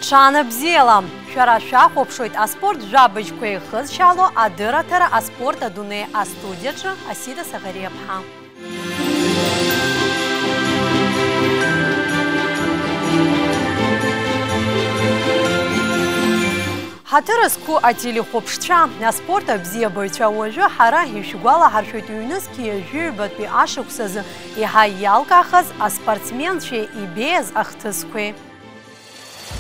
Шана бзела. Шара шахопшойт аспорт жабыч куехыз шало адыратара аспорт адуне астудияча Асида Сагарепха. Хатырыску атили хопшча аспорта бзебойча ожу хара хишгуала харшойт юнески жюбат би ашуксаз и хайялкахаз а спортсменче и без ахтыскуи.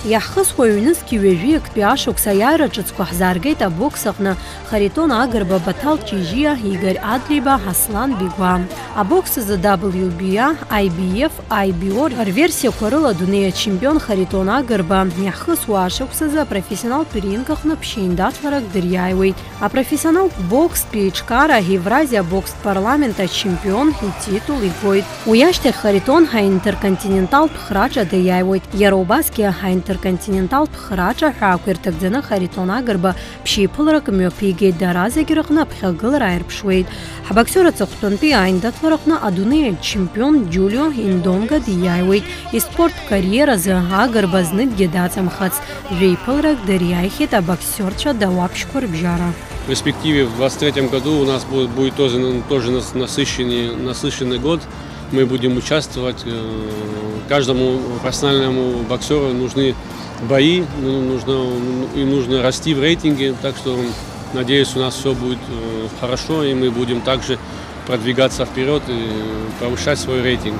Яххысхуа юнески ҩажәи актәи ашықәс аиааира ҿыцқәа ҳзааргеит абокс аҟны Харитон Агрба, Батал Чижиа, Игорь Адлиба, Аслан Бигуа. Абокс азы WBA, IBF, IBO рверсиақәа рыла адунеи ачемпион Харитон Агрба иаҳхысуа ашықәс азы апрофессионалтә ринг аҟны ԥшьеиндаҭларак дыриааиуеит. Апрофессионалтә бокстә еиҿкаара Евразиа бокстә парламент ачемпион ититул игоит. Уи ашьҭахь Харитон ҳаинтерконтиненталтә храҿа даиааиуеит. Иара убасгьы ҳаинтерконтиненталтә храҿа ҳәаақәа ирҭагӡаны Харитон Агрба ԥшьеиԥыларак мҩаԥигеит. Дара зегьы рыҟны аԥхьагылара ааирԥшуеит. Ҳабоксер аҵыхәтәантәи аиндаҭлараҟны адунеи ачемпион Џьулио Индонга дииааиуеит. Испорттә кариеразы Агрба зныкгьы даҵамхацт. Жәеиԥыларак дыриааихьеит абоксерцәа дауаԥшьқәа рыбжьара. В перспективе в 2023 году у нас будет тоже насыщенный год. Мы будем участвовать. Каждому профессиональному боксеру нужны бои, нужно расти в рейтинге. Так что, надеюсь, у нас все будет хорошо, и мы будем также продвигаться вперед и повышать свой рейтинг,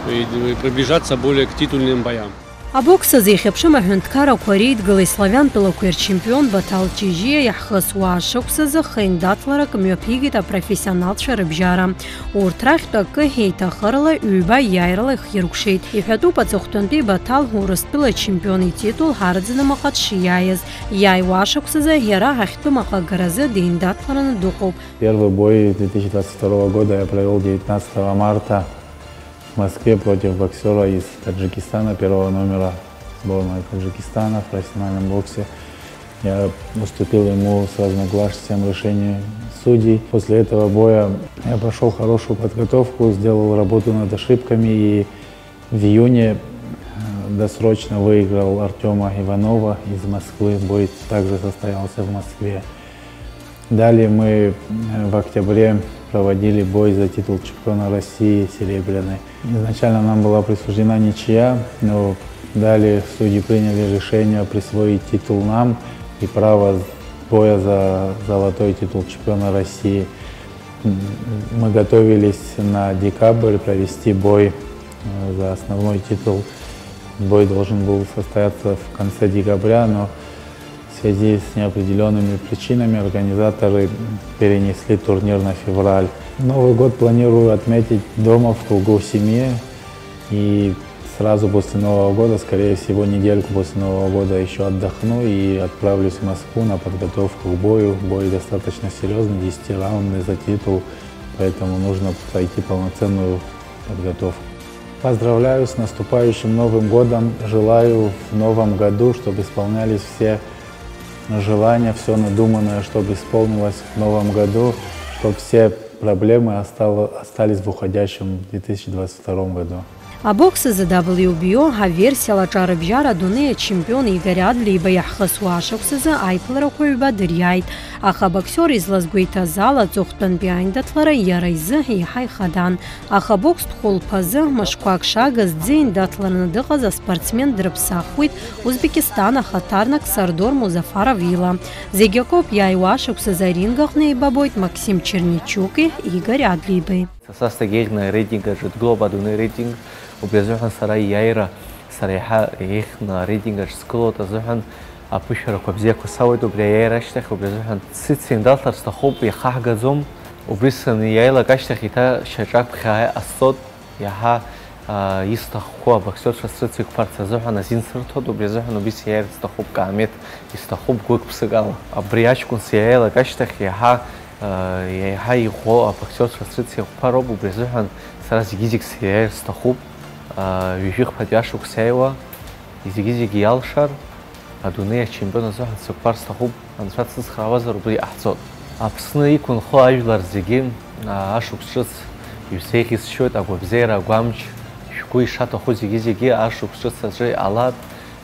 и приближаться более к титульным боям. Абокс азы ихьыԥшым аҳәынҭқаррақәа реидгылеит славиантәылақәа ирчемпион Батал Чижиа иаҳхысуа ашықәс азы хеиндаҭларак мҩаԥигеит апрофессионалтцәа рыбжьара. Урҭ рахьтә акы еиҭахырала ҩба иааирала ихиркәшеит. Иҳәатәуп аҵыхәтәантәи Батал Урыстәыла ачемпион ититул ҳарӡынамаҟа дшиааиз. Иааиуа ашықәс азы иара ҳахьтәым аҟагаразы деиндаҭлараны дыҟоуп. Первый бой 2022 года я провел 19 марта в Москве против боксера из Таджикистана, первого номера сборной Таджикистана в профессиональном боксе. Я уступил ему с разногласием решения судей. После этого боя я прошел хорошую подготовку, сделал работу над ошибками и в июне досрочно выиграл Артема Иванова из Москвы. Бой также состоялся в Москве. Далее мы в октябре проводили бой за титул чемпиона России серебряный. Изначально нам была присуждена ничья, но далее судьи приняли решение присвоить титул нам и право боя за золотой титул чемпиона России. Мы готовились на декабрь провести бой за основной титул. Бой должен был состояться в конце декабря, но в связи с неопределенными причинами организаторы перенесли турнир на февраль. Новый год планирую отметить дома в кругу семьи, и сразу после Нового года, скорее всего, недельку после Нового года еще отдохну и отправлюсь в Москву на подготовку к бою. Бой достаточно серьезный, 10-раундный за титул, поэтому нужно пройти полноценную подготовку. Поздравляю с наступающим Новым годом, желаю в Новом году, чтобы исполнялись все желания, все надуманное, чтобы исполнилось в Новом году, чтобы все проблемы остались в уходящем 2022 году. Абокс азы WBO ҳаверсиала рыбжьара адунеи ачемпион Игорь Адлиба иаҳхысуа ашықәс азы аиԥыларақәа ҩба дыриааит. Аха абоксер излазгәеиҭаз ала аҵыхәтәантәи аиндаҭлара иара изы еиҳа ихадан. Аха абокстә хәылԥазы мышқәак шагаз дзеиндаҭлараны дыҟаз аспортсмен дрыԥсахуеит Узбекистан ахаҭарнак Сардор Музафаров ила. Зегьы акоуп иааиуа ашықәс азы аринг аҟны еибабоит Максим Черничуки, Игорь Адлибеи. Саста гегна рейтинга жит глоба адунеи рейтинг убезухан сара иааира сара иаҳа еихна рейтингаҿ сгылоит азыҳәан аԥышәарақәа бзиақәа сауеит убри аиааира ашьҭахь убезухан сициндаҭларц сҭахуп иахаҳгаӡом убри саниааилак ашьҭахь еиҭа шьаҿак ԥхьаа ҟасҵоит иаҳа исҭахқәо абоксерцәа срыцикәԥарц азыҳәан азин сырҭоит убри азыҳәан убри сиааирц сҭахуп каамеҭ исҭахуп гәык ԥсык ала абри аҷкәын сиааилак ашьҭахь иаҳа иӷәӷәоу абоксерцәа срыцикәԥароуп убри азыҳәан сара зегьы-зегь сиааирц сҭахуп ҩажәихԥатәи ашықәс иааиуа зегьы-зегь иалшар адунеи ачемпион азыҳәан сықәԥар сҭахуп анцәа дсыцхраауазар убри иҟаҳҵоит. Аԥсны иқәынхо ажәлар зегьы ашықәс ҿыц иҩсеиӷьысшьоит агәабзиара агәамч шәгәы ишаҭаху зегьы-зегьы ашықәс ҿыц аҿы иҟалап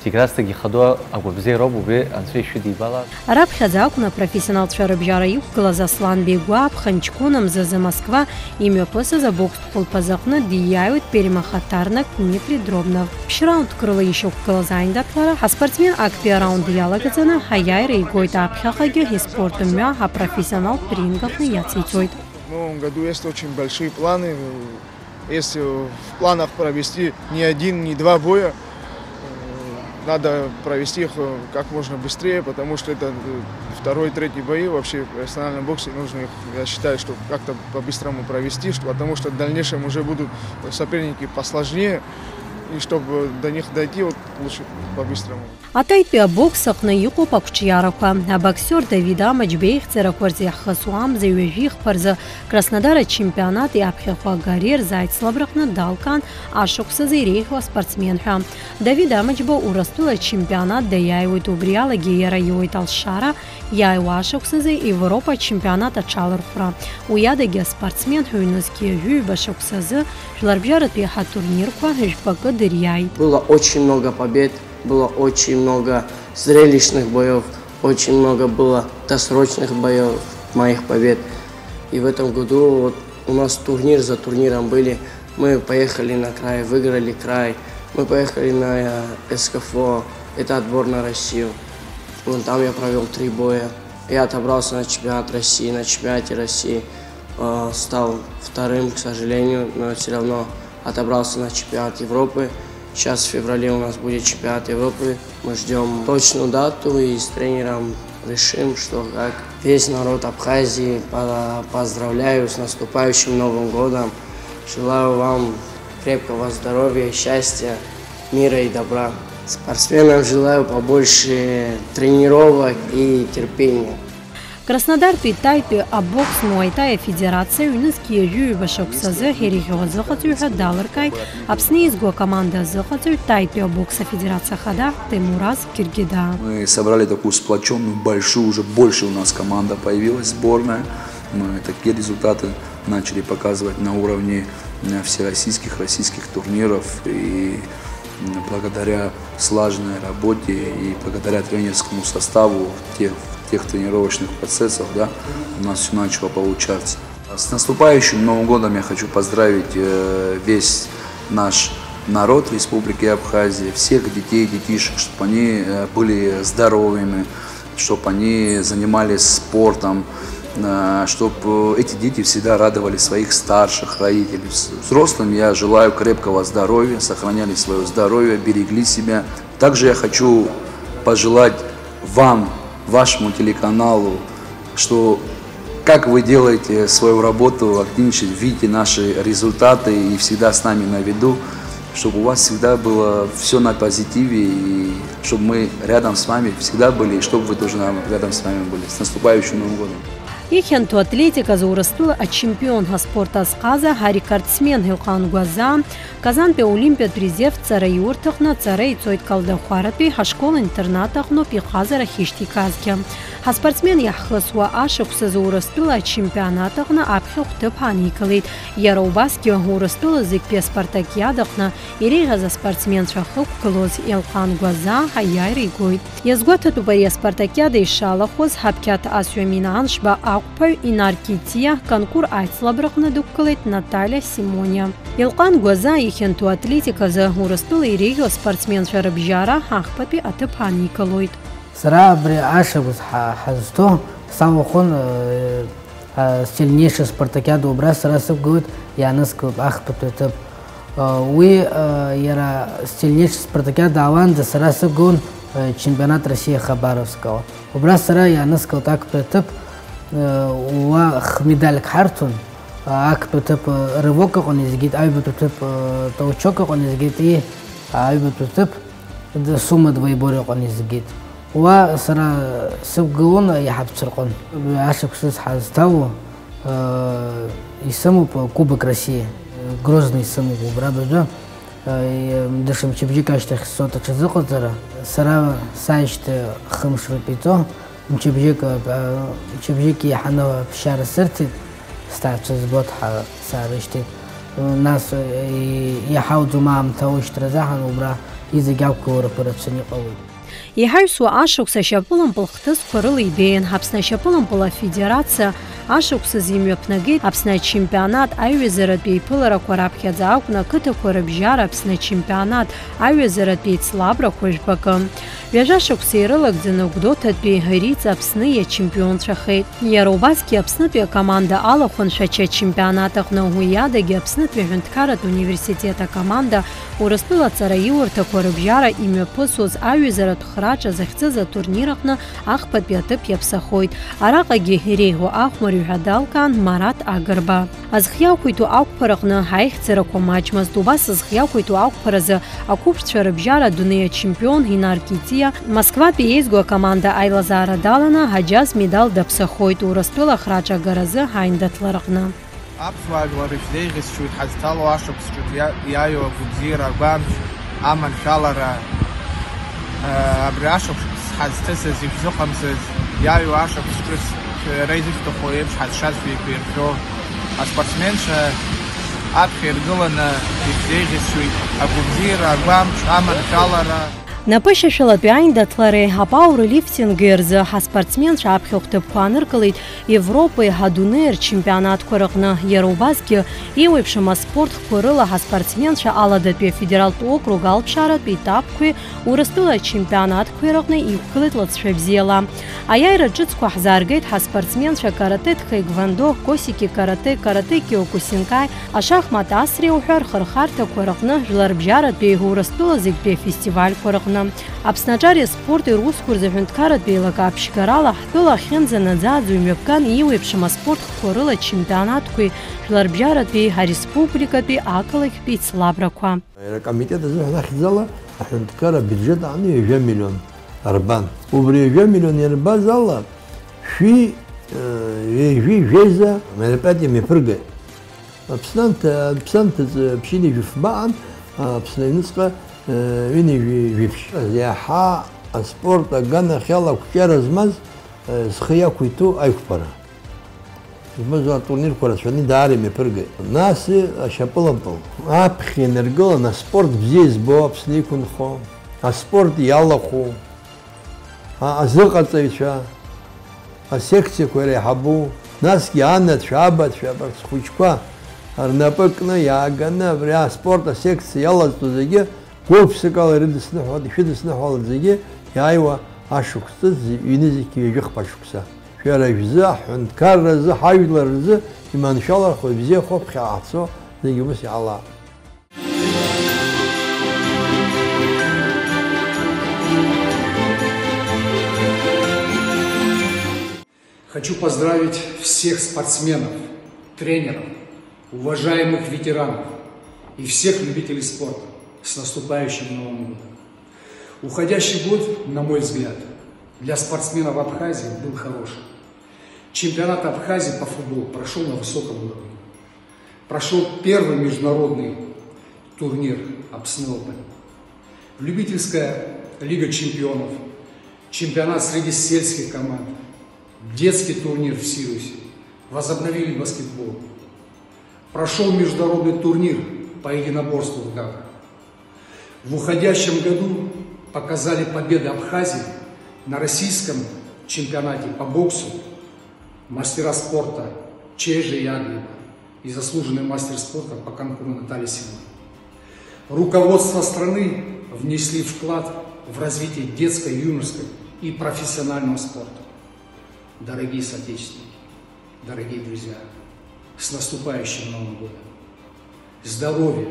тиграстаги хадуа агубзе робу бе ансве шуди бала Раԥхьаӡа акәны апрофессионалцәа рыбжьара иқәгылаз Аслан Бегәа аԥхынҷкәына Мзаза Москва имҩаԥысыз абокс хәылԥаз аҟны диааиуеит перемахатарнак Дмитри Дробнов. Ԥшьраундк рыла ишьақәгылаз аиндаҭлара ҳаспортсмен актәи араунд иалагаӡаны ҳаиааира игоит аԥхьаҟагьы ҳиспорт мҩа апрофессионалтә ринг аҟны иациҵоит. В новом году есть очень большие планы. Есть в планах провести не один, не два боя. Надо провести их как можно быстрее, потому что это второй, третий бои вообще в профессиональном боксе. Нужно их, я считаю, что как-то по-быстрому провести, потому что в дальнейшем уже будут соперники посложнее. И чтобы до них дойти, вот лучше по-быстрому. Атаитәи абокс аҟны иҟоуп ақәҿиарақәа. Абоксер Давид Амаџьба ихьӡарақәа рзы иаҳхысу амза ҩажәи ихԥарзы Краснодар ачемпионат иаԥхьахәа Гари рзааицлабраҟны далкаан ашықәсазы иреиӷьу аспортсмен ҳәа. Давид Амаџьба Урыстәыла ачемпионат даиааиуеит, убри алагьы иара иоуеит алшара иааиуа ашықәсазы Европа ачемпионат аҽалархәра. Уи адагьы аспортсмен ҳәыҩнызқьи ҩҩба шықәсазы жәларбжьаратәи ҳатурнирқәа ҳәжәпакы дыриааит. Было очень много побед. Было очень много зрелищных боев, очень много было досрочных боев, моих побед. И в этом году вот у нас турнир за турниром были. Мы поехали на край, выиграли край. Мы поехали на СКФО, это отбор на Россию. Вон там я провел 3 боя. Я отобрался на чемпионат России, на чемпионате России. Стал вторым, к сожалению, но все равно отобрался на чемпионат Европы. Сейчас в феврале у нас будет чемпионат Европы. Мы ждем точную дату и с тренером решим, что как. Весь народ Абхазии поздравляю с наступающим Новым годом. Желаю вам крепкого здоровья, счастья, мира и добра. Спортсменам желаю побольше тренировок и терпения. Краснодартәи таитәи абокс Муайтаи афедерациа ҩнызқьи ҩҩба шықәсазы ҳирӷьиауа азыҟаҵаҩ ҳәа далыркааит Аԥсны изго акоманда азыҟаҵаҩ таитәи абокс афедерация хада Теймураз Киргида. Мы собрали такую сплоченную, большую, уже больше у нас команда появилась, сборная. Мы такие результаты начали показывать на уровне всероссийских, российских турниров. И благодаря слаженной работе и благодаря тренерскому составу тех тренировочных процессов, да, у нас все начало получаться. С наступающим Новым годом я хочу поздравить весь наш народ Республики Абхазия, всех детей, детишек, чтобы они были здоровыми, чтобы они занимались спортом, чтобы эти дети всегда радовали своих старших родителей. Взрослым я желаю крепкого здоровья, сохраняли свое здоровье, берегли себя. Также я хочу пожелать вам, вашему телеканалу, что как вы делаете свою работу, активничаете, видите наши результаты и всегда с нами на виду, чтобы у вас всегда было все на позитиве, и чтобы мы рядом с вами всегда были, и чтобы вы тоже рядом с вами были. С наступающим Новым годом! Ихьанту атлетика Урыстәыла ачемпионга спорт азҟаза ҳарекордсмен Илҟан Гәаза Казантәи аолимпиатә резервҵара иурҭаҟны ацара ицоит Калдахәаратәи ҳашкол-интернат аҟнытә иҟазара ҳишьҭиказгьы. Ҳаспортсмен иаҳхысуа ашықәсазы Урыстәыла ачемпионат аҟны аԥхьахә ҭыԥ ааникылеит. Иара убасгьы Урыстәыла зегьтәи аспартакиада аҟны иреиӷьыз аспортсменцәа хықәгылоз Илҟан Гәаза ҳаиааира игоит. Иазгәаҭатәуп ари аспартакиада ишалахәыз ҳаԥқьаҭ асҩамина аншба ақәԥаҩ Инар Китиа конкур аицлабраҟны дықәгылеит Наталиа Симониа. Илҟан Гәаза ихьантәу атлетиказы Урыстәыла иреиӷьу аспортсменцәа рыбжьара ҳахԥатәи аҭыԥ ааникылоит. Сара абри ашықәс ҳазҭо самахәын сильнейшая спартакиада убра сара сықәгылоит иааныскылап ахԥатәи аҭыԥ. Уи иара сильнейшая спартакиада аауанда сара сықәгылон чемпионат России Хабаровского. Убра сара иааныскылт актәи аҭыԥ уа хмедальк ҳарҭон. Актәи аҭыԥ рывок аҟны изгеит, аҩбатәи аҭыԥ толчок аҟны изгеит и аҩбатәи аҭыԥ сума двоеборье аҟны изгеит. Уа сара сықәгылон иҳаԥцәырҟан. Ашықәсаз ҳазҭало исымоуп Кубок России. Грозный исымоуп убра быжәы. Даҽа мчыбжьык ашьҭахь сцот аҽазыҟаҵара. Сара сааижьҭеи хымш роуп иҵо. Мчыбжьык еиҳаны ԥсшьара сырҭеит. Сҭаацәа збоит саарышьҭит. Нас иҳауӡом аамҭа аушьҭра азаҳан убра изегьавкаура пырацәаны иҟалоит. Иҳаҩсуа ашықәс ашьапылампыл хҭысқәа рыла ибеиан. Аԥсны ашьапылампыл афедерациа ашықәсазы имҩаԥнагеит Аԥсны ачемпионат аҩызаратәи еиԥыларақәа раԥхьаӡа акәны ақыҭақәа рыбжьара Аԥсны ачемпионат аҩызаратәи еицлабрақәа жәпакы. Ҩажәа шықәса ирылагӡаны Гәдоуҭатәи Риҵа Аԥсны иачемпионцәахеит. Иара убасгьы Аԥснытәи акоманда алахәыншәача ачемпионат аҟны уи иадагьы Аԥснытәи аҳәынҭқарратә университет акоманда Урыстәылаҵара иурҭақәа рыбжьара имҩаԥысуаз аҩызаратә храҿа захьӡыз атурнир аҟны ахԥатәи аҭыԥ иаԥсахоит. Араҟагьы иреиӷьу ахәмарҩ ҳәа далкаан Марат Агрба. Азхиақәиҭу ақәԥараҟны аихьӡарақәа маҷмызт. Убас азхиақәиҭу ақәԥаразы ақәыԥшцәа рыбжьара адунеи ачемпион Инар Китиа Москватәи еизго акоманда аилазаара даланы Ҳаџьаз медал даԥсахоит Урыстәыла ахраҿ агаразы ҳаиндаҭлараҟны. Аԥсуаа жәлар ишәзеиӷьасшьоит ҳазҭало ашықәсҿы иааиуа агәабзиара, агәамч, аманшәалара, абри ашықәс ҳазҭысыз, ишәзыҟамҵаз, иааиуа ашықәсҿы шәара изышәҭаху еиԥш ҳазшаз шәеиқәиршәо, аспортсменцәа аԥхьа иргыланы ишәзеиӷьасшьоит агәабзиара, агәамч, аманшәалара. Напышьашәалатәи аиндаҭлареи апауерлифтинги рзы ҳаспортсменцәа аԥхьа хәҭыԥқәа ааныркылеит Европеи ҳадунеи рчемпионатқәа рыҟны. Иара убасгьы еиуеиԥшым аспортқәа рыла ҳаспортсменцәа аладатәи афедералтә округ алԥшааратәи етапқәеи Урыстәыла ачемпионатқәеи рыҟны иқәгылеит лыҵшәа бзиала. Аиааира ҿыцқәа ҳзааргеит ҳаспортсменцәа карате тхэквондо, косики карате, карате киокусинкаи, ашахмат асреи уҳәа рхырхарҭақәа рыҟны жәларбжьаратәи Урыстәыла зегьтәи афестивальқәа рыҟны. Аԥснаҿари аспорти русқәа рзы аҳәынҭқарратәи еилкааԥшьгарала ҳтәыла ахьынӡанаӡааӡо имҩаԥган еиуеиԥшым аспортқәа рыла ачемпионатқәеи жәларбжьаратәи ареспубликатәи ақалақьтәи еицлабрақәа. Акомитет азыҳәан ахьӡала аҳәынҭқарра абиуџьет аҟны 2 миллион рбан. Убри 2 миллион ирбаз ала жәеиза мероприятием иаԥыргеит. Аԥсанҭаҿы ԥшьыни жәыфбаҟан Аԥсны аҩныҵҟа ҩынҩажәеиԥш иаҳа аспорт аганахь алақәҷара змаз зхы иақәиҭу аиқәԥара. Змаз атурнирқәа рацәаны даара имҩаԥыргеит. Нас ашьапылампыл аԥхьа инаргылан аспорт бзиа избо Аԥсны иқәынхо, аспорт иалахәу, азыҟаҵаҩцәа, асекциақәа иреиҳабу, насгьы анацәа, абацәа, схәыҷқәа рнапы кны иааганы абри аспорт асекциа иалазҵо зегьы гәыԥсык ала ишәыдысныҳәалан зегьы иааиуа ашықәсҵас ҩынызқьи ҩажәихԥа шықәса. Шәара шәзы, аҳәынҭқарразы, ҳажәлар рзы иманшәалархо, ибзиахо, ԥхьа ҟаҳҵо зегьы ус иҟалап. Хочу поздравить всех спортсменов, тренеров, уважаемых ветеранов и всех любителей спорта с наступающим Новым годом. Уходящий год, на мой взгляд, для спортсменов Абхазии был хорошим. Чемпионат Абхазии по футболу прошел на высоком уровне. Прошел первый международный турнир Аԥсны Open. Любительская лига чемпионов, чемпионат среди сельских команд, детский турнир в Сириусе, возобновили баскетбол. Прошел международный турнир по единоборству в Гаграх. В уходящем году показали победы Абхазии на российском чемпионате по боксу мастера спорта Чежи Яглеба и заслуженный мастер спорта по конкуру Наталья Симон. Руководство страны внесли вклад в развитие детской, юношеской и профессионального спорта. Дорогие соотечественники, дорогие друзья, с наступающим Новым годом! Здоровья,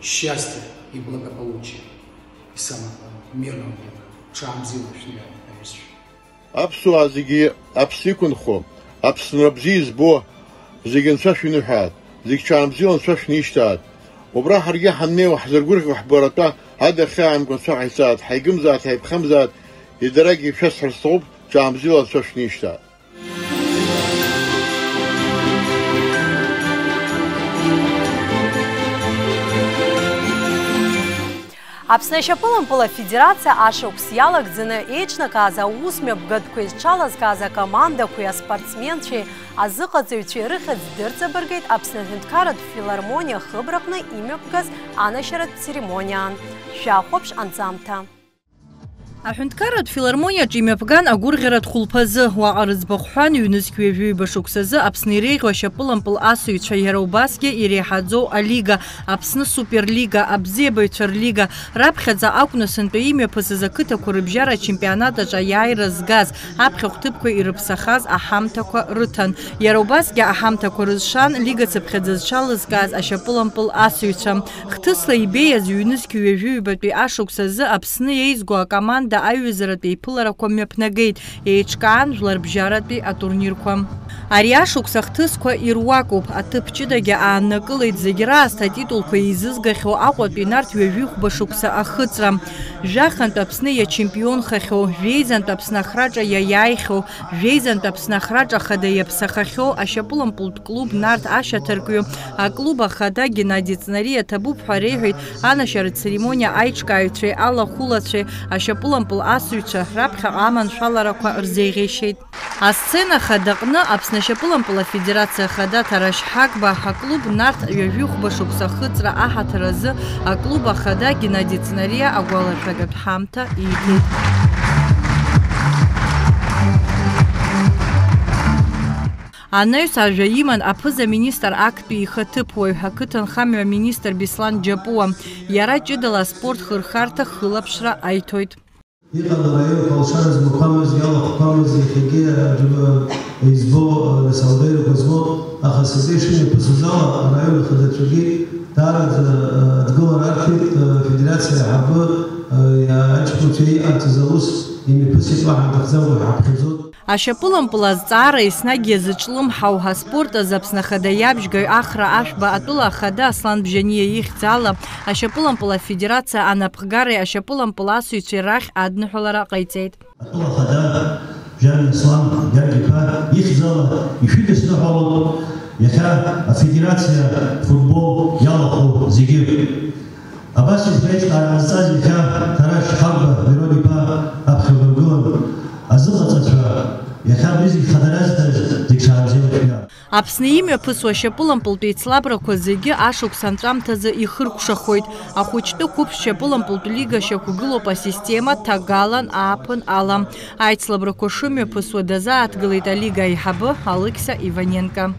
счастья и благополучия. И самое главное, мирного неба. Чаамзиловшния авещ. Аԥсуаа зегьы Аԥсны иқәынхо, Аԥсны бзиа избо, зегьы Анцәа шәиныҳәааит, зегьы ҽаамзиала Анцәа шәнишьҭааит. Убра ҳаргьы ҳаннеиуа ҳзыргәырӷьо ҳбаратәа адахьаамкәа Анцәа ҳаицааит, ҳаигымзааит, ҳаиԥхамзааит, идарагьы шәасҳәар сҭахуп, ҽаамзиала Анцәа шәнишьҭааит. Аԥсны ашьапылампыл афедерациа ашықәс иалагӡаны еиҿнакааз аусмҩаԥгатәқәа изҽалазкааз акомандақәеи аспортсменцәеи азыҟаҵаҩцәеи рыхьӡ дырҵабыргеит Аԥсны аҳәынҭқарратә филармониа Хыбраҟны имҩаԥгаз анашьаратә церемониаан. Шәаахәаԥш анҵамҭа. Аҳәынҭқарратә филармониаҿы имҩаԥган агәырӷьаратә хәылԥазы уаҟа рыӡбахә ҳәан ҩнызқь ҩажәиҩба шықәсазы Аԥсны иреиӷьу ашьапылампыл асыҩцәа иара убасгьы иреиҳаӡоу алига, Аԥсны суперлига, абзиабаҩцәа рлига раԥхьаӡа акәны сынтәа имҩаԥысыз ақыҭақәа рыбжьара ачемпионатаҿ аиааира згаз аԥхьа хәҭыԥқәа ирыԥсахаз аҳамҭақәа рыҭан. Иара убасгьы аҳамҭақәа рызшан лигацыԥхьаӡа зҽалызкааз ашьапылампыл асыҩцәа. Хҭысла ибеиаз ҩнызқь ҩажәиҩбатәи ашықәсазы Аԥсны еизго акоманда аҩызаратәи еиԥыларақәа мҩаԥнагеит, еиҿкаан жәларбжьаратәи атурнирқәа. Ари ашықәс ахҭысқәа ируакуп, аҭыԥ ҷыдагьы ааннакылеит зегь раасҭа атитулқәа еизызгахьоу Аҟәатәи нарҭ ҩажәихәба шықәса ахыҵра. Жәахантә Аԥсны иачемпионхахьоу, жәеизантә Аԥсны ахраҿа иаиааихьоу, жәеизантә Аԥсны ахраҿа хада иаԥсахахьоу ашьапылампылтә клуб нарҭ ашьаҭаркҩы аклуб ахада Геннади Ҵнари аҭабуп ҳәа реиҳәеит анашьаратә церемониа аиҿкааҩцәеи алахәылацәеи ашьапылампыл асыҩцәа раԥхьаҟа аманшәаларақәа рзеиӷьеишьеит. Асцена хадаҟны Аԥсны ашьапылампыл афедерациа хада Ҭарашь Ҳагба аклуб нарҭ ҩажәихәба шықәса ахыҵра аҳаҭыр азы аклуб ахада Геннади Ҵнариа агәалашәагатә ҳамҭа ииҭеит. Анаҩс ажәа иман аԥыза-министр актәи ихаҭыԥуаҩ ақыҭанхамҩа министр Беслан Џьапуа. Иара ҷыдала аспорт хырхарҭа хылаԥшра аиҭоит. Иҟан араионқәа алшара змақәамыз, иалахәқәамыз, иахьагьы избо насалдеирақәа змоу, аха сызы ишымҩаԥысыз ала араион ахадацәагьы даараӡа дгылара арҭеит. Афедерациа аиҳабы аҷкәынцәа иҟарҵаз аус имҩаԥысит уаҳа дахӡамуа ҳаԥхьаӡоит. Ашьапылампыл азҵаара еснагь иазыҿлымҳау аспорт азы Аԥсны ахада иабжьгаҩ Ахра Ашәба атәыла ахада Аслан Бжьаниа ихьӡ ала ашьапылампыл афедерациа анапхгареи ашьапылампыл асыҩцәеи рахь адныҳәалара ҟаиҵеит. Атәыла ахада Бжьани Аслан Гьаргь-иԥа ихьӡ ала ишәидысныҳәалоит иахьа афедерациа футбол иалахәу зегьы. Абас еиҿкаара ҟазҵаз иахьа Ҭарашь Ҳагба Мирон-иԥа аԥхьаҩ азыҟаҵацәа иахьа абри зегь хадаразҭаз зегь шаабзиала. Аԥсны имҩаԥысуа ашьапылампылтә еицлабрақәа зегьы ашықәс анҵәамҭазы ихыркәшахоит. Ахәыҷтәы қәыԥш шьапылампылтә лига шьақәгылоуп асистема ҭагалан ааԥын ала. Аицлабрақәа шымҩаԥысуа дазааҭгылеит алига аиҳабы Алықьса Иваненко.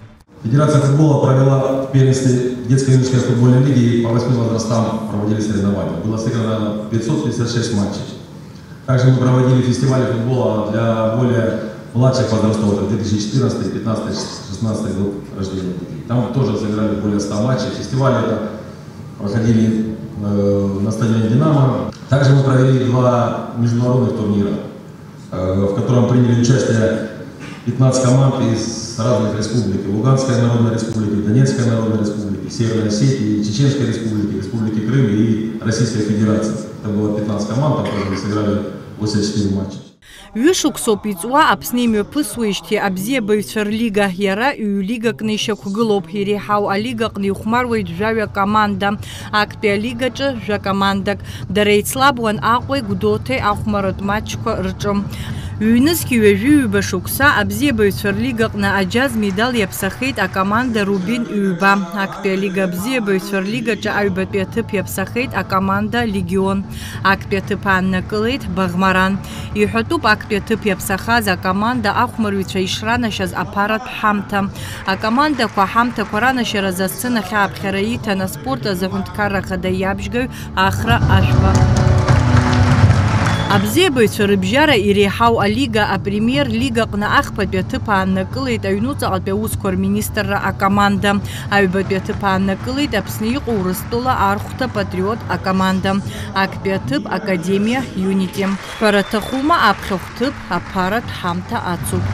Федерация футбола провела в первенстве детско-юношеской футбольной лиги и по 8 возрастам проводили соревнования. Было сыграно 556 матчей. Также мы проводили фестивали футбола для более младших возрастов, это 2014, 15, 16 год рождения. Там тоже сыграли более 100 матчей. Фестивали это проходили на стадионе «Динамо». Также мы провели 2 международных турнира, в котором приняли участие 15 команд из разных республик. Луганская народная республика, Донецкая народная республика, Северная Осетия, Чеченская республика, Республики Крым и Российская Федерация. Это было 15 команд, которые сыграли 84 матча. Ҩышықәсоуп иҵуа Аԥсны имҩаԥысуеижьҭеи абзиабаҩцәа рлига, иара ҩ-лигакны ишьақәгылоуп. Иреиҳау алигаҟны ихәмаруеит жәаҩа команда. Актәи алигаҿы жәакомандак. Дара еицлабуан Аҟәеи, Гәдоуҭеи ахәмаратә матчқәа рҿы. Ҩнызқь ҩажәиҩба шықәса абзиабаҩцәа рлигаҟны аџьаз медал иаԥсахеит акоманда Рубин ҩба. Актәи алига абзиабаҩцәа рлигаҿы аҩбатәи аҭыԥ иаԥсахеит акоманда Легион. Актәи аҭыԥ ааннакылеит Бағмаран. Иҳәатәуп актәи аҭыԥ иаԥсахаз акоманда ахәмарҩцәа ишранашьаз аԥаратә ҳамҭа. Акомандақәа аҳамҭақәа ранашьаразы асценахь ааԥхьара иҭан аспорт азы аҳәынҭқарра ахада иабжьгаҩ Ахра Ашәба. Абзиабаҩцәа рыбжьара иреиҳау алига апремиер лигаҟны ахԥатәи аҭыԥ ааннакылеит аҩнуҵаҟатәи аусқәа рминистрра акоманда. Аҩбатәи аҭыԥ ааннакылеит Аԥсны иҟоу Урыстәыла Архәҭа Патриот акоманда. Актәи аҭыԥ Академиа Юнити. Ҳәара аҭахума аԥхьа хәҭыԥ аԥаратә ҳамҭа ацуп.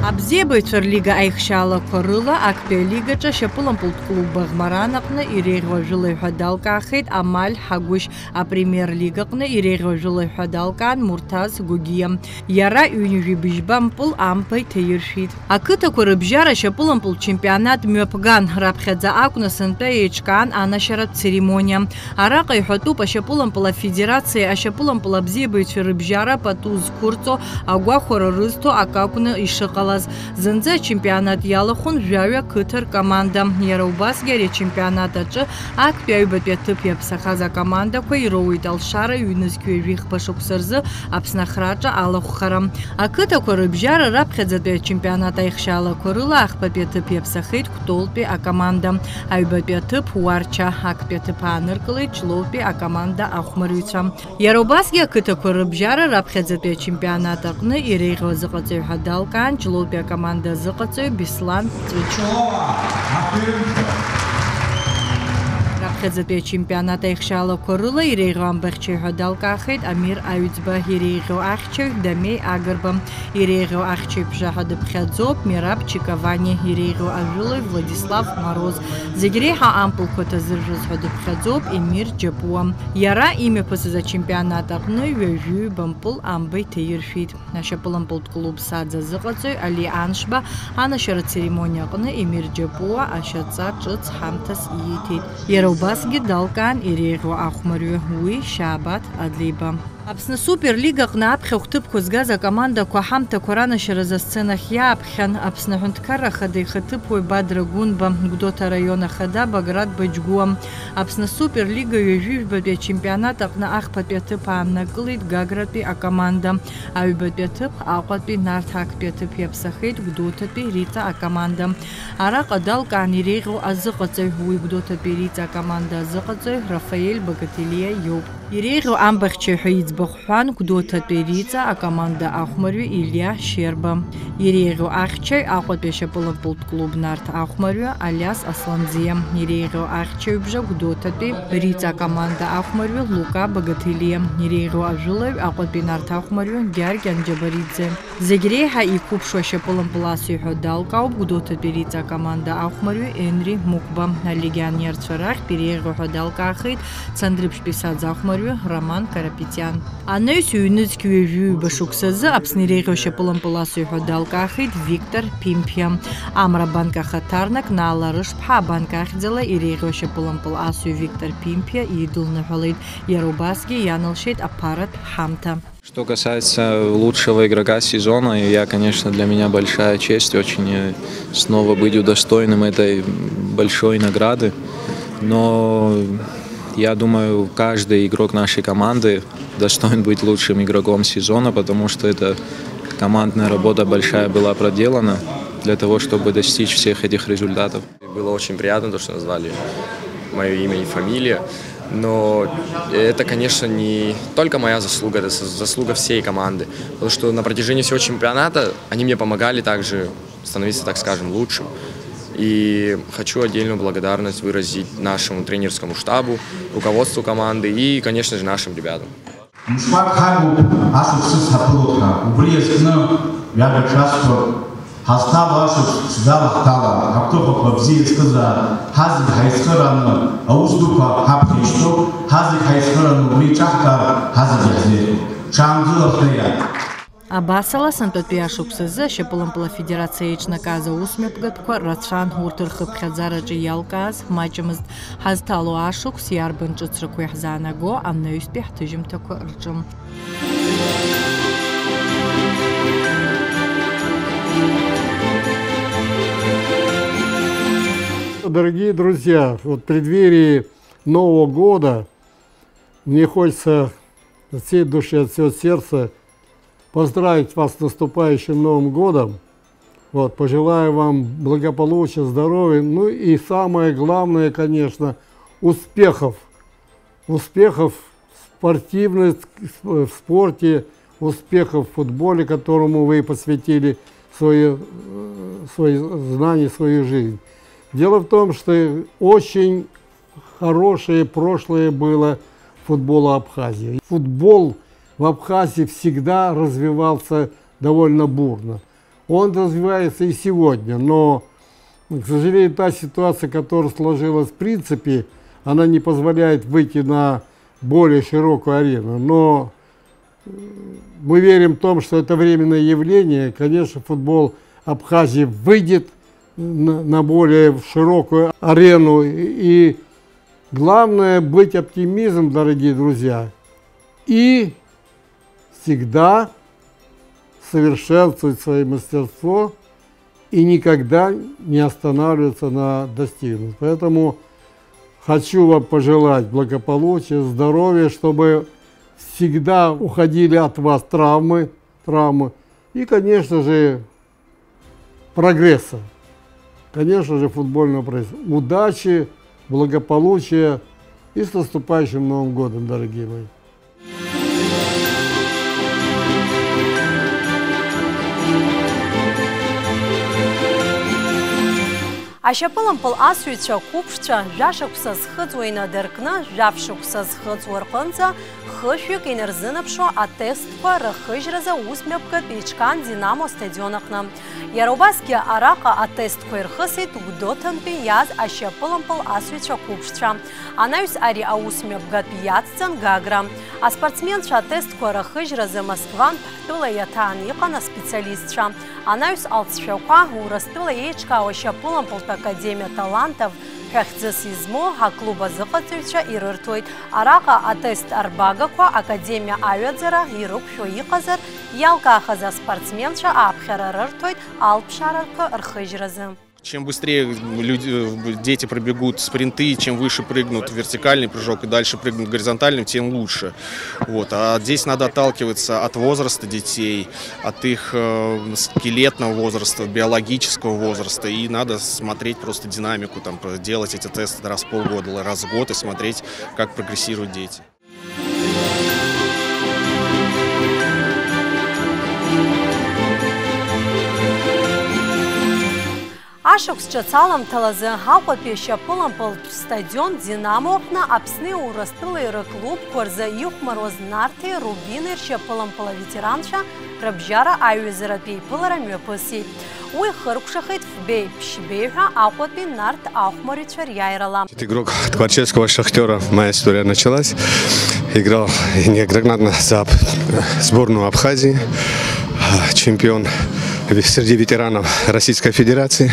Абзебайцәа рлига аихшьаалақәа рыла актәи алигаҿы ашьапылампылтә клуб Аӷмаран аҟны иреиӷьу-ажәылаҩ ҳәа далкаахеит Амаль Ҳагәышь, апремиер-лига аҟны иреиӷьу-ажәылаҩ ҳәа далкаан Мурҭаз Гәыгиа. Иара ҩынҩажәи быжьба мпыл амԥа иҭаиршәит. Ақыҭақәа рыбжьара ашьапылампылтә чемпионат мҩаԥган, раԥхьаӡа акәны сынтәа еиҿкаан анашьаратә церемониа. Араҟа иҳәатәуп ашьапылампыл афедерациа ашьапылампыл абзиабаҩцәа рыбжьара пату зқәырҵо, агәахәара рызҭо акакәны ишыҟалаз. Зынӡа ачемпионат иалахәын жәаҩа қыҭа ркоманда. Иара убасгьы ари ачемпионат аҿы актәи аҩбатәи аҭыԥ иаԥсахаз акомандақәа ироуит алшара ҩнызқь-ҩажәи хԥа-шықәса рзы Аԥсны ахраҿа алахәхара. Ақыҭақәа рыбжьара раԥхьаӡатәи ачемпионат аихшьаалақәа рыла ахԥатәи аҭыԥ иаԥсахеит Кәтолтәи акоманда. Аҩбатәи аҭыԥ Уарча, актәи аҭыԥ ааныркылеит Ҷлоутәи акоманда ахәмарыҩцәа. Иара убасгьы ақыҭақәа рыбжьара раԥхьаӡатәи ачемпионат аҟны иреиӷьу азыҟаҵаҩ ҳәа далкаан Ҷлоутәи акоманда азыҟаҵаҩ Беслан Ҵәыҷ. Раԥхьаӡатәи ачемпионат аихшьаалақәа рыла иреиӷьу амбахьчаҩ ҳәа далкаахеит Амир Аҩӡба, иреиӷьу ахьчаҩ Дамеи Агрба, иреиӷьу ахьчаҩ ԥжа ҳәа дыԥхьаӡоуп Мираб Чикавани, иреиӷьу ажәылаҩ Владислав Мороз, зегь реиҳа ампылқәа ҭазыржыз ҳәа дыԥхьаӡоуп Емир Џьапуа. Иара имҩаԥысыз ачемпионат аҟны ҩажәиҩба мпыл амба иҭаиршәит. Ашьапылампылтә клуб Саӡ азыҟаҵаҩ Али Аншба анашьаратә церемониа аҟны Емир Џьапуа ашьаҵа ҿыц ҳамҭас ииҭеит. Иара убасгьы далкаан иреиӷьу ахәмарҩы уи Шьаабаҭ Адлеиба. Аԥсны суперлига аҟны аԥхьа хәҭыԥқәа згаз акомандақәа ҳамҭақәа ранашьаразы асценахь иааԥхьан Аԥсны аҳәынҭқарра ахада ихаҭыԥуаҩ Бадра Гәынба, Гәдоуҭа араион ахада Баграт Баџьгәуа. Аԥсны суперлига ҩажәижәбатәи ачемпионат аҟны ахԥатәи аҭыԥ ааннакылеит Гагратәи акоманда. Аҩбатәи аҭыԥ Аҟәатәи Нарҭ актәи аҭыԥ иаԥсахеит Гәдоуҭатәи Риҵа акоманда. Араҟа далкаан иреиӷьу азыҟаҵаҩ уи Гәдоуҭатәи Риҵа акоманда азыҟаҵаҩ Рафаель Багателиа иоуп. Иреиӷьу амбахьчаҩ ҳәа иӡбахәҳәан Гәдоуҭатәи Риҵа акоманда ахәмарҩы Илиа Шьерба. Иреиӷьу ахьчаҩ Аҟәатәи ашьапылампылтә клуб Нарҭ ахәмарҩы Алиас Асланӡиа. Иреиӷьу ахьчаҩбжа Гәдоуҭатәи Риҵа акоманда ахәмарҩы Лука Багателиа. Иреиӷьу ажәылаҩ Аҟәатәи Нарҭ ахәмарҩы Гьаргь Анџьабариӡе. Зегь реиҳа иқәыԥшу ашьапылампыл асыҩ ҳәа далкаауп Гәдоуҭатәи Риҵа акоманда ахәмарҩы Енри Мукба. Алегионерцәа рахьтә иреиӷьу ҳәа далкаахеит Цандрыԥшьтәи Саӡ ахәмарҩы Роман Карапетиан. Анаҩс ҩнызқь-ҩажәиҩба шықәсазы Аԥсны иреиӷьу ашьапылампыл асыҩ ҳәа далкаахеит Виктор Пимԥиа. Амра банк ахаҭарнак Наала Рышԥҳа абанк ахьӡала иреиӷьу ашьапылампыл асыҩ Виктор Пимԥиа идылныҳәалеит. Иара убасгьы ианалшеит аԥаратә ҳамҭа. Что касается лучшего игрока сезона, я, конечно, для меня большая честь очень снова быть удостоенным этой большой награды. Но я думаю, каждый игрок нашей команды достоин быть лучшим игроком сезона, потому что эта командная работа большая была проделана для того, чтобы достичь всех этих результатов. Было очень приятно, то, что назвали мое имя и фамилия. Но это, конечно, не только моя заслуга, это заслуга всей команды. Потому что на протяжении всего чемпионата они мне помогали также становиться, так скажем, лучшим. И хочу отдельную благодарность выразить нашему тренерскому штабу, руководству команды и, конечно же, нашим ребятам. Абасала сынтәатәи ашықәсазы ашьапылампыл афедерациа еиҿнакааз аусмҩаԥгатәқәа рацәан, урҭ рхыԥхьаӡараҿы иалкааз маҷымызт. Ҳазҭало ашықәс иарбан ҿыцрақәа иаҳзаанаго амнаҩстәи ҳҭыжьымҭақәа рҿы. Дорогие друзья, вот в преддверии Нового года мне хочется от всей души, от всего сердца поздравить вас с наступающим Новым годом. Вот, пожелаю вам благополучия, здоровья, ну и самое главное, конечно, успехов. Успехов в спорте, успехов в футболе, которому вы посвятили свои знания, свою жизнь. Дело в том, что очень хорошее прошлое было футбола Абхазии. Футбол в Абхазии всегда развивался довольно бурно. он развивается и сегодня. Но, к сожалению, та ситуация, которая сложилась в принципе, она не позволяет выйти на более широкую арену. Но мы верим в том, что это временное явление. Конечно, футбол Абхазии выйдет на более широкую арену. И главное быть оптимизмом, дорогие друзья, и всегда совершенствовать свое мастерство и никогда не останавливаться на достигнутом. Поэтому хочу вам пожелать благополучия, здоровья, чтобы всегда уходили от вас травмы и, конечно же, прогресса. Конечно же, футбольного прогресса. Удачи, благополучия и с наступающим Новым годом, дорогие мои. Ашьапылым пыл асуйца купшца, жашықса схыцуйна дыркна, жапшықса схыцуарқынца, хышук инерзынапшо атестқа рахыжраза усмепка печкан Динамо стадионақна. Яробаске арақа атестқа ирхысит угдотан пияз ашьапылым пыл асуйца купшца. Анаюс ари аусмепка пияццан гагра. А спортсменша атестқа рахыжраза Москван пахтула ятан иқана специалистша. Анаюс алтшаука урастыла ечка ашьапылым пыл Академия талантов хехцесизмо клуба зыхатырча ирыртойт. Арака атест арбагаква Академия авиадзара ирукшо иқазар ялка ахаза спортсменша апхера рыртойт алпшарака рхыжразы. Чем быстрее дети пробегут спринты, чем выше прыгнут вертикальный прыжок и дальше прыгнут горизонтальным, тем лучше. Вот. А здесь надо отталкиваться от возраста детей, от их скелетного возраста, биологического возраста. И надо смотреть просто динамику, там, делать эти тесты раз в полгода, раз в год и смотреть, как прогрессируют дети. Ашықсча цалам талазы хауқат пешапылым пыл стадион Динамоқна апсны урастылы клуб көрзі юхмароз нарты рубиныр шапылым пыла ветеранша рабжара айвезіра пейпылара мөпісей. Уй хыркшахет в бей пшибейха ауқат бей нарт аухмаричар яйрала. Игрок Творческого Шахтера, моя история началась. Играл неоднократно за сборную Абхазии, чемпион среди ветеранов Российской Федерации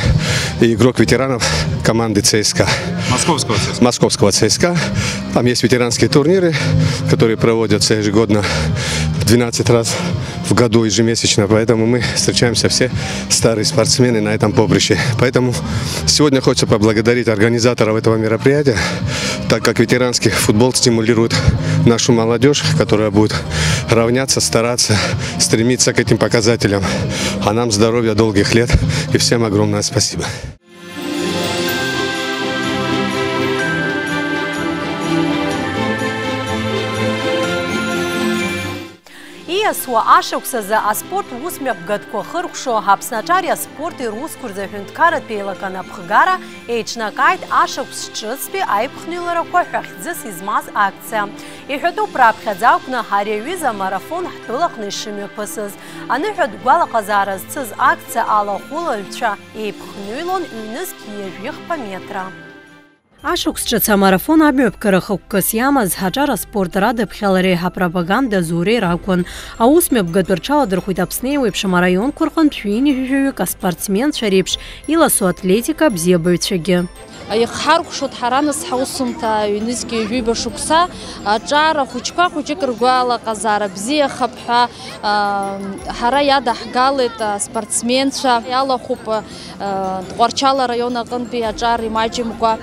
и игрок ветеранов команды ЦСКА. Московского ЦСКА. Там есть ветеранские турниры, которые проводятся ежегодно 12 раз в году ежемесячно. Поэтому мы встречаемся все старые спортсмены на этом поприще. Поэтому сегодня хочется поблагодарить организаторов этого мероприятия, так как ветеранский футбол стимулирует нашу молодежь, которая будет равняться, стараться, стремиться к этим показателям. А нам здоровья, долгих лет и всем огромное спасибо. Суа ашықсазы аспорт усмеп гадко хырқшо хапсначария спорт и рускурза хүндкарат пейлакана пхгара эйчнакайт ашықс чыспи айпхнилара хохахдзыс измаз акция. И хэту прапхадзаукна харевиза марафон хтылахны шимепысыз. Аны хэт гуалаказараз цыз акция ала хулалча эйпхнилон үніз киевих по метра. Ашықсчаца марафон абмепкарахыққыс ямаз хаджара спортрады пхелареха пропаганда зуре ракун. Аусмеп гадварчала дырхуйт апснеевый пшамарайон курхан пшвини жювика спортсмен шарипш иласу атлетика бзебойчаги. Ихархшот харанас хаусумта юнизки жуйба шукса аджара хучка хучик ргуала казара бзия хапха хара яда хгалет спортсменша яла хуп творчала района гынби аджар имаджимгва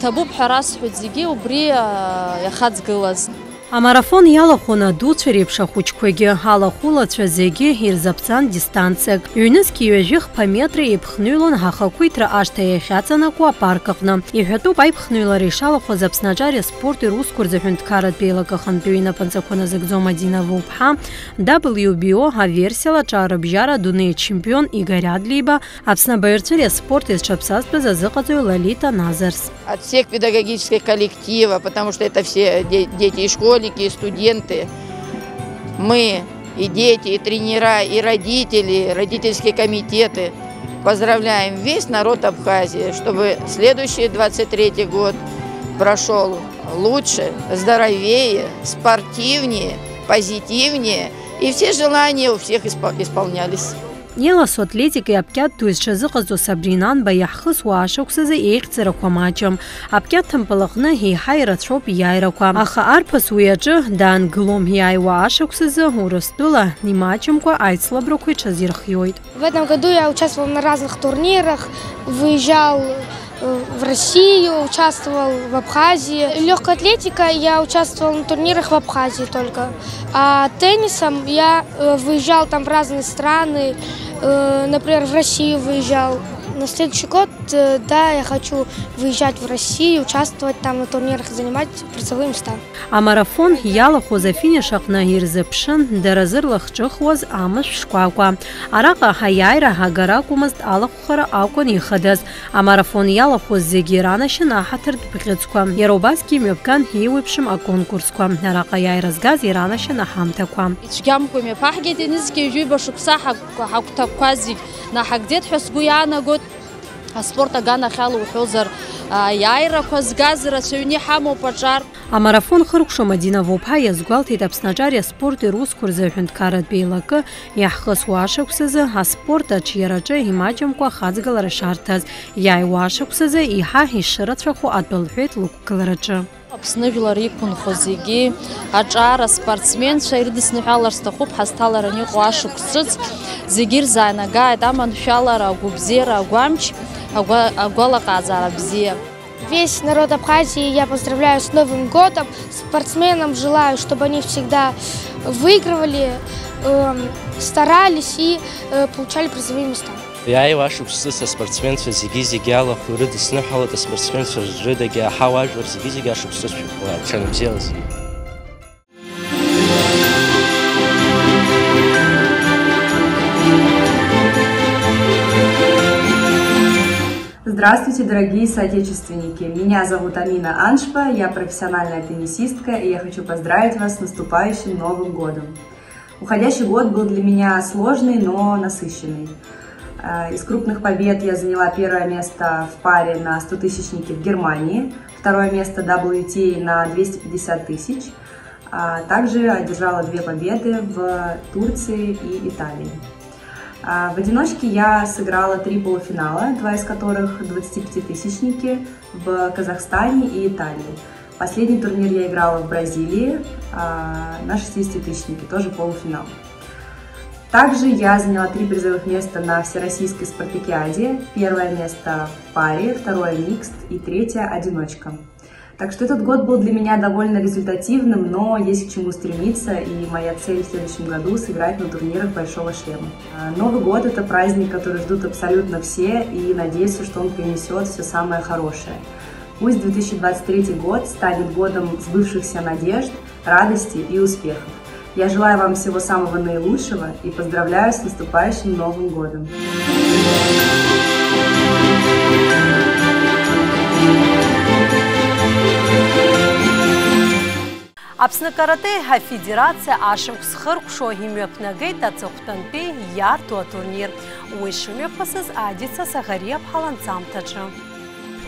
табуб харас худзиги убри яхадзгылаз. А марафон ялахуна дуцерепша хучквеги халахулача зеги ирзапцан дистанцек. Юнески юежих по метре и пхнулон хахакуитра аштая хацанакуа паркахна. И хату пайпхнула решала хозапснаджаре спорт и рускур захюнткарат пейлакахан пюина панцакона загзома дина вупха. WBO аверсила чарабжара дуне чемпион Игорь Адлиба. Апснабаерцере спорт из чапсаспа зазыкатую Лолита Назарс. От всех педагогических коллективов, потому что это все дети и школьники, и студенты. Мы и дети, и тренера, и родители, родительские комитеты. Поздравляем весь народ Абхазии, чтобы следующий 23-й год прошел лучше, здоровее, спортивнее, позитивнее, и все желания у всех исполнялись. Еласу атлетика апкят туизчазыqazу Сабринан баяххыс уашуксызы эйхцераквамачым. Апкят тампалыгны хейхайратшоп яйраква. Аха арпас уяджы дан глом яй уашуксызы урыстула нимачымква айцлабруквы чазирхйойд. В этом году я участвовал на разных турнирах, выезжал в Россию, участвовал в Абхазии. Легкая атлетика я участвовал на турнирах в Абхазии только. А теннисом я выезжал там в разные страны, например, в Россию выезжал. На следующий год, да, я хочу выезжать в Россию, участвовать там на турнирах, занимать призовые места. А марафон ялаху за финишах на ирзепшин, деразырлах чехвоз амыш шкваква. Арака хаяйра хагаракумаст алахухара аукон ихадаз. А марафон ялаху зегиранашин ахатырд бгицква. Яробаски мёбкан хиуипшим а конкурсква. Арака яйразгаз иранашин ахамтаква. Ичгямква мепахги денизки жуйба шукса хактаквазик. На хагдет хасгуяна год спорта гана халу хозар яйра хазгазра сюни хаму пачар. А марафон хрукшо Мадина вопха язгвалт этапснажария спорты рускурза хюнткарат бейлака яххас уашаксызы а спорта чьераджа химачамква хазгалара шартаз яй уашаксызы и хахи шыратраху атбалхует луккалараджа. Апсныжлар икунхозиги аჭара спортсмен шаирдысныхалар стахуп хасталара ниқуашуксыз зигир зайнага даман шалара губзера гуамч агуала казара бзе. Весь народ Абхазии я поздравляю с Новым годом. Спортсменам желаю, чтобы они всегда выигрывали, старались и получали призовые места. Я вашу со спортсменства зиги алла хурыды снухала это спортсменство жидаги ахаваж зиги ашу все чем сделать. Здравствуйте, дорогие соотечественники! Меня зовут Амина Аншпа, я профессиональная теннисистка, и я хочу поздравить вас с наступающим Новым годом. Уходящий год был для меня сложный, но насыщенный. Из крупных побед я заняла первое место в паре на 100-тысячнике в Германии, второе место WTA на 250 тысяч, также одержала 2 победы в Турции и Италии. В одиночке я сыграла 3 полуфинала, 2 из которых 25-тысячники в Казахстане и Италии. Последний турнир я играла в Бразилии на 60-тысячнике, тоже полуфинал. Также я заняла 3 призовых места на Всероссийской спартакиаде. Первое место в паре, второе микст и третье одиночка. Так что этот год был для меня довольно результативным, но есть к чему стремиться, и моя цель в следующем году сыграть на турнирах Большого шлема. Новый год – это праздник, который ждут абсолютно все, и надеюсь, что он принесет все самое хорошее. Пусть 2023 год станет годом сбывшихся надежд, радости и успехов. Я желаю вам всего самого наилучшего и поздравляю с наступающим Новым годом! Апсны карате федерация ашык схыркшо химёпнагай тацохтанпе яртуа турнир. Уишумёпасыз адица сагарияб халанцамтачы.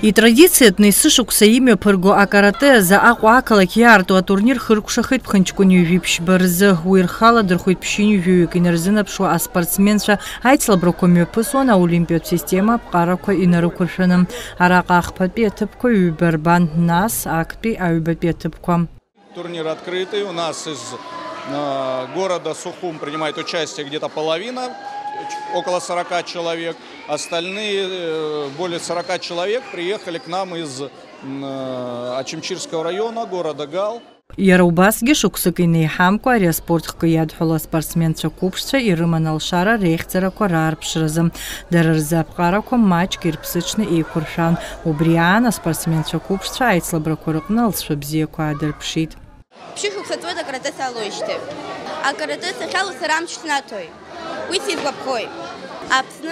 И традиция нейсышукса имя пырго акарате за акуакалак яртуа турнир хыркшахыт пханчкуню випш барзы уирхала дырхуит пшиню вюек инерзина пшу а спортсменша айцла брокомё пысона олимпиад система парако инарукуршаным арака ахпапе тыпко юбербан нас акпи аюбапе тыпко. Турнир открытый. У нас из города Сухум принимает участие где-то половина, около 40 человек. Остальные, более 40 человек, приехали к нам из Ачимчирского района, города Гал. Яроубасги шуксыкыны хамко ария спортхка ядхола спортсменца купшца и рыманалшара рейхцерако рарпшразым. Дарарзапкарако матч кирпсычны и куршан. Убриана спортсменца купшца айцлабракурыкнал шабзеку адырпшит. Пшихукса твода карате салойште. А карате сахалу сарамчна той. Уйти гвапхой. Апсны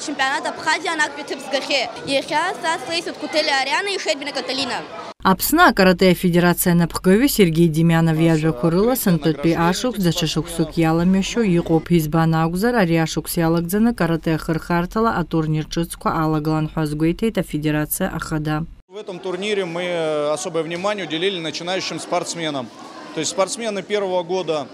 чемпионат Абхазии анак петыпсгахе. Еха са слейсут кутели Ариана и Шедбина Каталина. Аԥсны акарате федерациа напхгаҩы Сергей Демианов иажәақәа рыла сынтәатәи ашықәс даҽа шықәсык иаламҩашьо иҟоуп. Избан акәзар, ари ашықәс иалагӡаны карате ахырхарҭала атурнир ҿыцқәа алагалан ҳәа азгәеиҭеит афедерациа ахада. В этом турнире мы особое внимание уделили начинающим спортсменам. То есть спортсмены первого года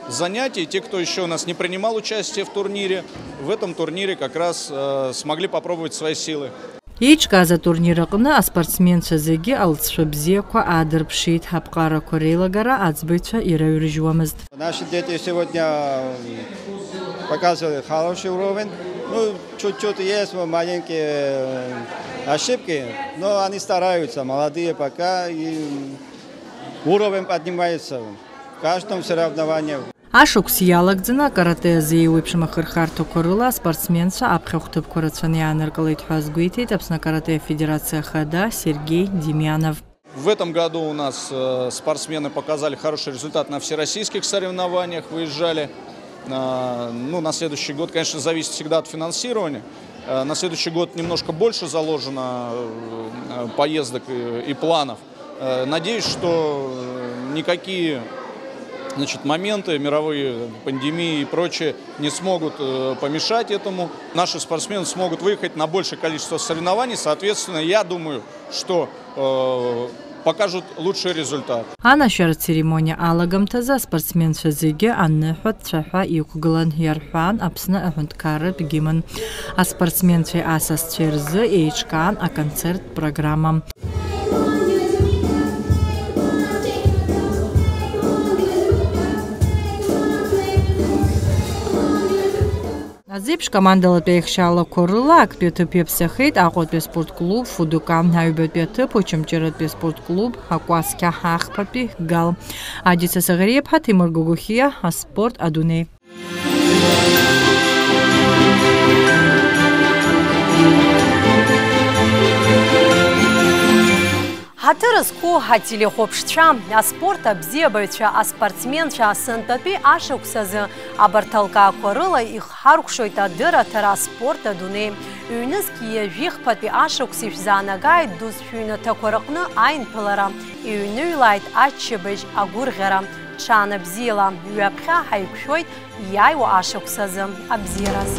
занятий, те, кто еще у нас не принимал участие в турнире, в этом турнире как раз смогли попробовать свои силы. Еиҿкааз атурнир аҟны аспортсменцәа зегьы алҵшәа бзиақәа аадырԥшит. Ҳапҟарақәа реилагара аӡбаҩцәа ираҩрыжьуамызт. Наши дети сегодня показывали хороший уровень. Ну, чуть-чуть есть маленькие ошибки, но они стараются, молодые пока, и уровень поднимается в каждом соревновании. Ашықәс иалагӡаны акарате азы еиуеиԥшым ахырхарҭақәа рыла аспортсменцәа аԥхьа хәҭыԥқәа рацәаны иааныркылеит ҳәа азгәеиҭеит Аԥсны акарате федерациа ахада Сергей Демианов. В этом году у нас спортсмены показали хороший результат на всероссийских соревнованиях, выезжали. Ну, на следующий год, конечно, зависит всегда от финансирования. На следующий год немножко больше заложено поездок и планов. Надеюсь, что никакие моменты, мировые пандемии и прочее не смогут помешать этому. Наши спортсмены смогут выехать на большее количество соревнований. Соответственно, я думаю, что покажут лучший результат. Анашьаратә церемониа алагамҭазы аспортсменцәа зегьы аныҳәа цәаҳәа иқәгылан, иарҳәан Аԥсны аҳәынҭқарратә гимн. Аспортсменцәеи асасцәеи рзы еиҿкаан аконцерт программа. Азеиԥш командалатәи аихшьаалақәа рыла актәи аҭыԥ иаԥсахеит Аҟәатәи аспортклуб, Фудука, Аҩбатәи аҭыԥ, Очамчыратәи аспортклуб, Акәасқьа ахԥатәи Гал. Адица Саӷариаԥҳа, Тимур Гогохиа, аспорт адунеи. Ҳаҭыр зқәу ҳателехәаԥшцәа, аспорт абзиабаҩцәа, аспортсменцәа сынтәатәи ашықәс азы абарҭ алкаақәа рыла ихҳаркәшоит адырраҭара аспорт адунеи. Ҩнызқь ҩажәихԥатәи ашықәс ишәзаанагааит дус шәыҩнаҭақәа рҟны аинԥылара, иҩныҩлааит аччабжь агәырӷьара. Ҽаанбзиала ҩаԥхьа ҳаиқәшәоит иааиуа ашықәс азы абзиараз.